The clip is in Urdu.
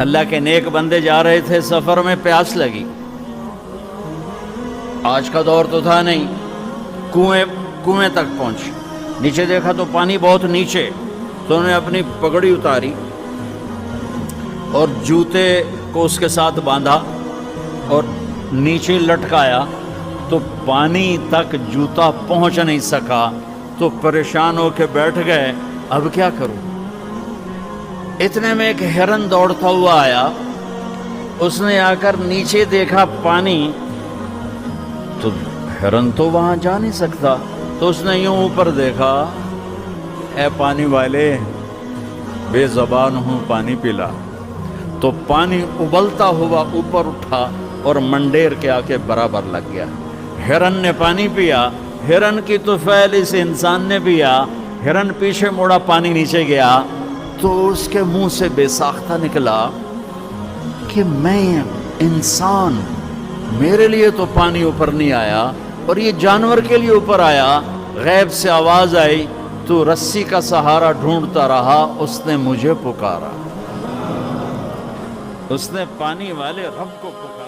اللہ کے نیک بندے جا رہے تھے سفر میں، پیاس لگی، آج کا دور تو تھا نہیں، کنویں تک پہنچ، نیچے دیکھا تو پانی بہت نیچے، تو انہوں نے اپنی پگڑی اتاری اور جوتے کو اس کے ساتھ باندھا اور نیچے لٹکایا، تو پانی تک جوتا پہنچ نہیں سکا، تو پریشان ہو کے بیٹھ گئے، اب کیا کروں؟ اتنے میں ایک ہرن دوڑتا ہوا آیا، اس نے آ کر نیچے دیکھا پانی، تو ہرن تو وہاں جا نہیں سکتا، تو اس نے یوں اوپر دیکھا، اے پانی والے، بے زبان ہوں، پانی پلا، تو پانی ابلتا ہوا اوپر اٹھا اور منڈیر کے آ کے برابر لگ گیا۔ ہرن نے پانی پیا، ہرن کی طفیل اس انسان نے پیا، ہرن پیچھے مڑا، پانی نیچے گیا، تو اس کے منہ سے بے ساختہ نکلا کہ میں انسان، میرے لیے تو پانی اوپر نہیں آیا، اور یہ جانور کے لیے اوپر آیا۔ غیب سے آواز آئی، تو رسی کا سہارا ڈھونڈتا رہا، اس نے مجھے پکارا، اس نے پانی والے رب کو پکارا۔